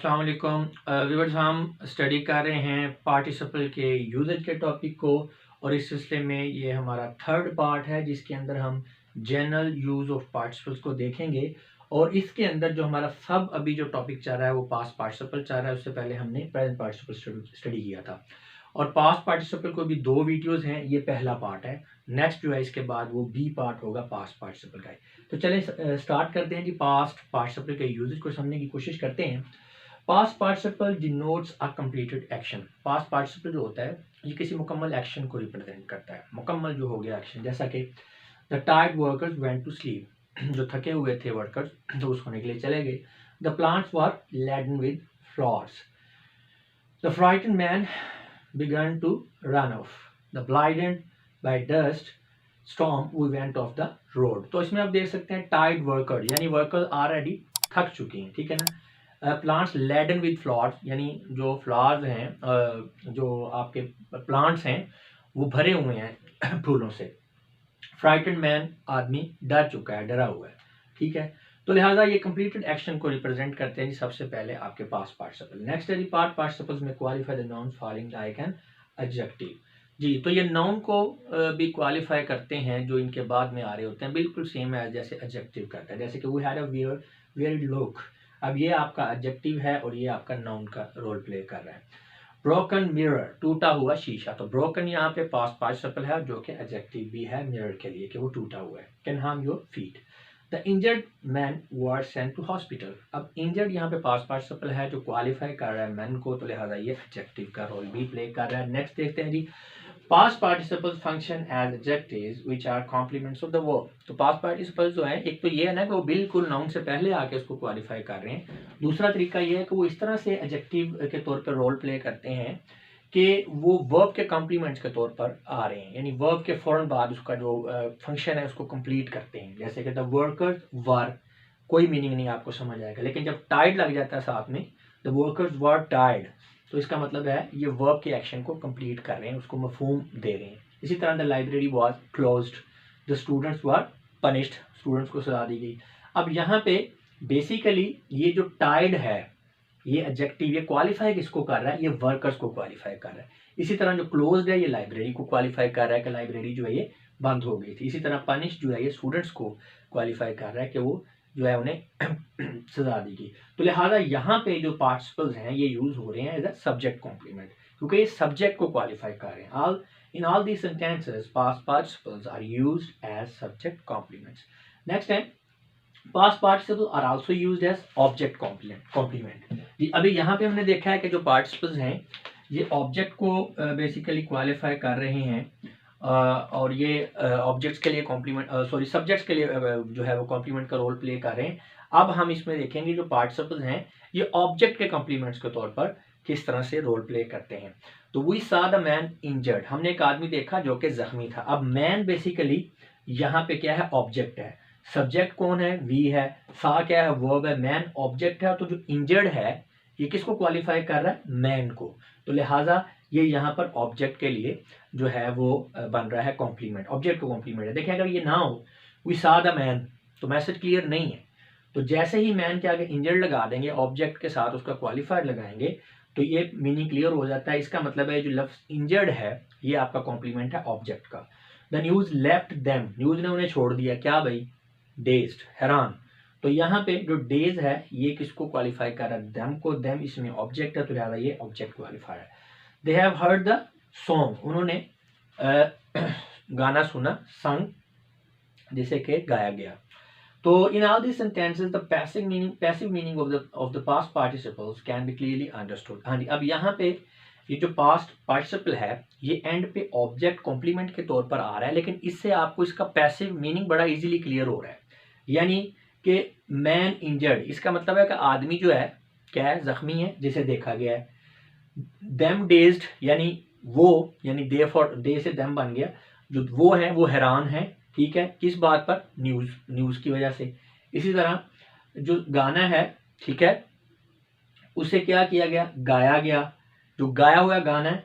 अस्सलाम वालेकुम व्यूअर्स। हम स्टडी कर रहे हैं पार्टिसिपल के यूजेज के टॉपिक को और इस सिलसिले में ये हमारा थर्ड पार्ट है जिसके अंदर हम जनरल यूज़ ऑफ पार्टिसिपल्स को देखेंगे। और इसके अंदर जो हमारा सब अभी जो टॉपिक चल रहा है वो पास्ट पार्टिसिपल चल रहा है। उससे पहले हमने प्रेजेंट पार्टिसिपल स्टडी किया था और पास्ट पार्टिसिपल को भी दो वीडियोज़ हैं। ये पहला पार्ट है, नेक्स्ट जो है इसके बाद वो बी पार्ट होगा पास्ट पार्टिसिपल का। तो चलें स्टार्ट करते हैं जी। पास्ट पार्टिसिपल के यूजेज को समझने की कोशिश करते हैं। Past participle denotes a completed action. Past participle जो होता है ये किसी मुकम्मल एक्शन को रिप्रेजेंट करता है। मुकम्मल जो हो गया एक्शन, जैसा कि the tired workers went to sleep, जो थके हुए थे वर्कर्स तो वो सोने के लिए चले गए। The plants were laden with flowers, the frightened man began to run off, the blinded by dust storm we went off the road। तो इसमें आप देख सकते हैं टाइड वर्कर यानी वर्कर ऑलरेडी थक चुके हैं, ठीक है ना। प्लांट्स लेडन विद फ्लावर्स यानी जो फ्लावर्स हैं, जो आपके प्लांट्स हैं वो भरे हुए हैं फूलों से। फ्राइटेंड मैन आदमी डर चुका है, डरा हुआ है, ठीक है। तो लिहाजा ये कंप्लीटेड एक्शन को रिप्रेजेंट करते हैं जी सबसे पहले आपके पास पार्टिसिपल। नेक्स्ट है जी past participles may qualify the noun following like an adjective. जी, तो ये नाउन को भी क्वालिफाई करते हैं जो इनके बाद में आ रहे होते हैं, बिल्कुल सेम है जैसे एडजेक्टिव करता है। जैसे कि we had a weird look, अब ये आपका एडजेक्टिव है और ये आपका नाउन का रोल प्ले कर रहा है। ब्रोकन मिरर, टूटा हुआ शीशा, तो ब्रोकन यहाँ पे पास्ट पार्टिसिपल है जो कि एडजेक्टिव भी है मिरर के लिए कि वो टूटा हुआ है। Can harm your feet. The injured man were sent to hospital, अब इंजर्ड यहाँ पे पास्ट पार्टिसिपल है जो क्वालिफाई कर रहा है मैन को, तो लिहाजा ये एडजेक्टिव का रोल भी प्ले कर रहा है। नेक्स्ट देखते हैं जी past participles function as adjectives which are complements of the verb. तो पास्ट पार्टिसिपल्स जो है, एक तो ये है ना कि वो बिल्कुल नाउन से पहले आके उसको क्वालिफाई कर रहे हैं। दूसरा तरीका ये है कि वो इस तरह से एडजेक्टिव के तौर पर रोल प्ले करते हैं कि वो वर्ब के कॉम्प्लीमेंट्स के तौर पर आ रहे हैं, यानी वर्ब के फौरन बाद उसका जो फंक्शन है उसको कंप्लीट करते हैं। जैसे कि द वर्कर्स वर, कोई मीनिंग नहीं आपको समझ आएगा, लेकिन जब टाइड लग जाता है साथ में, द वर्कर्स वर टाइड, तो इसका मतलब है ये वर्ब के एक्शन को कंप्लीट कर रहे हैं, उसको मफहूम दे रहे हैं। इसी तरह the library was closed, the students were punished, students को सजा दी गई। अब यहाँ पे बेसिकली ये जो टाइड है ये एडजेक्टिव, ये क्वालिफाई किसको कर रहा है, ये वर्कर्स को क्वालिफाई कर रहा है। इसी तरह जो क्लोज्ड है ये लाइब्रेरी को क्वालिफाई कर रहा है कि लाइब्रेरी जो है ये बंद हो गई थी। इसी तरह पनिश जो है ये स्टूडेंट्स को क्वालिफाई कर रहा है कि वो जो है उन्हें सजा दी गई। तो लिहाजा यहाँ पे जो पार्टिसिपल्स हैं ये यूज हो रहे हैं एज अ सब्जेक्ट कॉम्प्लीमेंट, क्योंकि ये सब्जेक्ट को क्वालिफाई कर रहे हैं। In all these sentences past participles are used as subject complements. Next है past participle are also used as object complement. अभी यहाँ पे हमने देखा है कि जो पार्टिसिपल्स हैं ये ऑब्जेक्ट को बेसिकली क्वालिफाई कर रहे हैं और ये ऑब्जेक्ट्स के लिए कॉम्प्लीमेंट सब्जेक्ट्स के लिए जो है वो कॉम्प्लीमेंट का रोल प्ले कर रहे हैं। अब हम इसमें देखेंगे जो पार्टिसिपल्स हैं ये ऑब्जेक्ट के कॉम्प्लीमेंट्स के तौर पर किस तरह से रोल प्ले करते हैं। तो we saw the man injured, हमने एक आदमी देखा जो कि जख्मी था। अब मैन बेसिकली यहाँ पे क्या है, ऑब्जेक्ट है। सब्जेक्ट कौन है, वी है। सा क्या है, वर्ब है। मैन ऑब्जेक्ट है, तो जो इंजर्ड है ये किसको क्वालिफाई कर रहा है, मैन को। तो लिहाजा ये यहाँ पर ऑब्जेक्ट के लिए जो है वो बन रहा है कॉम्प्लीमेंट, ऑब्जेक्ट को कॉम्प्लीमेंट है। देखिए अगर ये ना हो वी सा द मैन तो मैसेज क्लियर नहीं है। तो जैसे ही मैन के आगे इंजर्ड लगा देंगे ऑब्जेक्ट के साथ उसका क्वालिफायर लगाएंगे तो ये मीनिंग क्लियर हो जाता है। इसका मतलब है जो लफ्ज इंजर्ड है ये आपका कॉम्प्लीमेंट है ऑब्जेक्ट का। The news left them, news ने उन्हें छोड़ दिया, क्या भाई, डेज्ड, हैरान। तो यहाँ पे जो डेज है ये किसको क्वालिफाई कर रहा है, देम को। देम इसमें ऑब्जेक्ट है तो लिहाजा ये ऑब्जेक्ट क्वालिफायर है। They have heard the song, उन्होंने गाना सुना, संग जिसे के गाया गया। तो in all this sentences the passive meaning of the past participles can be clearly understood. हाँ जी, अब यहाँ पे ये जो पास्ट पार्टिसिपल है ये एंड पे ऑब्जेक्ट कॉम्प्लीमेंट के तौर पर आ रहा है, लेकिन इससे आपको इसका पैसिव मीनिंग बड़ा इजीली क्लियर हो रहा है। यानी कि मैन इंजर्ड, इसका मतलब है कि आदमी जो है क्या है, जख्मी है जिसे देखा गया है। देम डेज्ड यानी वो, यानी दे फॉर दे से देम बन गया, जो वो है वो हैरान है, ठीक है, किस बात पर, न्यूज की वजह से। इसी तरह जो गाना है, ठीक है, उसे क्या किया गया, गाया गया, जो गाया हुआ गाना है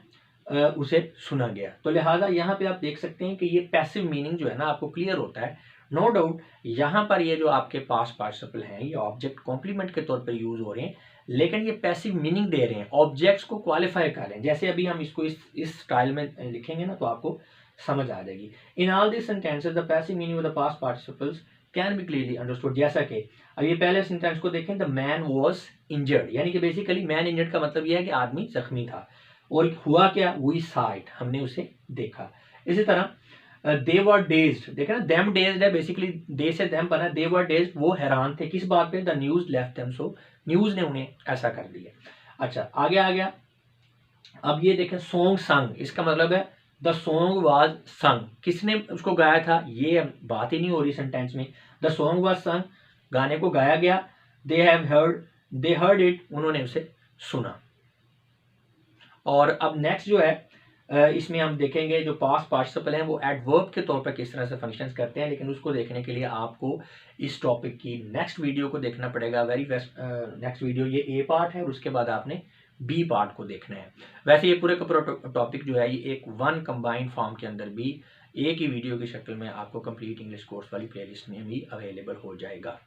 उसे सुना गया। तो लिहाजा यहाँ पे आप देख सकते हैं कि ये पैसिव मीनिंग जो है ना आपको क्लियर होता है। नो डाउट यहाँ पर ये जो आपके पास्ट पार्टिसिपल हैं ये ऑब्जेक्ट कॉम्प्लीमेंट के तौर पर यूज हो रहे हैं, लेकिन ये पैसिव मीनिंग दे रहे हैं, ऑब्जेक्ट्स को क्वालिफाई कर रहे हैं। जैसे अभी हम इसको इस स्टाइल में लिखेंगे ना तो आपको समझ आ जाएगी। In all this sentences the passive meaning of the past participles can be clearly understood. जैसा कि अब ये पहले सेंटेंस को देखें, द मैन वॉज इंजर्ड, यानी कि बेसिकली मैन इंजर्ड का मतलब यह है कि आदमी जख्मी था। और हुआ क्या, वी सॉ इट, हमने उसे देखा। इसी तरह दे वर डेज्ड, देखा ना, देम डेज्ड है, बेसिकली दे से देम बना, दे वर डेज्ड, वो हैरान थे किस बात पे, the news left them so, news ने उन्हें ऐसा कर दिया। अच्छा आगे आ गया, अब ये देखें सॉन्ग संग, इसका मतलब है द सॉन्ग वाज संग, किसने उसको गाया था, ये बात ही नहीं हो रही सेंटेंस में। द सॉन्ग वाज संग, गाने को गाया गया। They have heard, they heard it, उन्होंने उसे सुना। और अब नेक्स्ट जो है इसमें हम देखेंगे जो पास्ट पार्टिसिपल हैं वो एडवर्ब के तौर पर किस तरह से फंक्शंस करते हैं, लेकिन उसको देखने के लिए आपको इस टॉपिक की नेक्स्ट वीडियो को देखना पड़ेगा। वेरी बेस्ट नेक्स्ट वीडियो, ये ए पार्ट है और उसके बाद आपने बी पार्ट को देखना है। वैसे ये पूरे का पूरा टॉपिक जो है ये एक वन कंबाइंड फॉर्म के अंदर भी एक ही वीडियो की शक्ल में आपको कंप्लीट इंग्लिश कोर्स वाली प्लेलिस्ट में भी अवेलेबल हो जाएगा।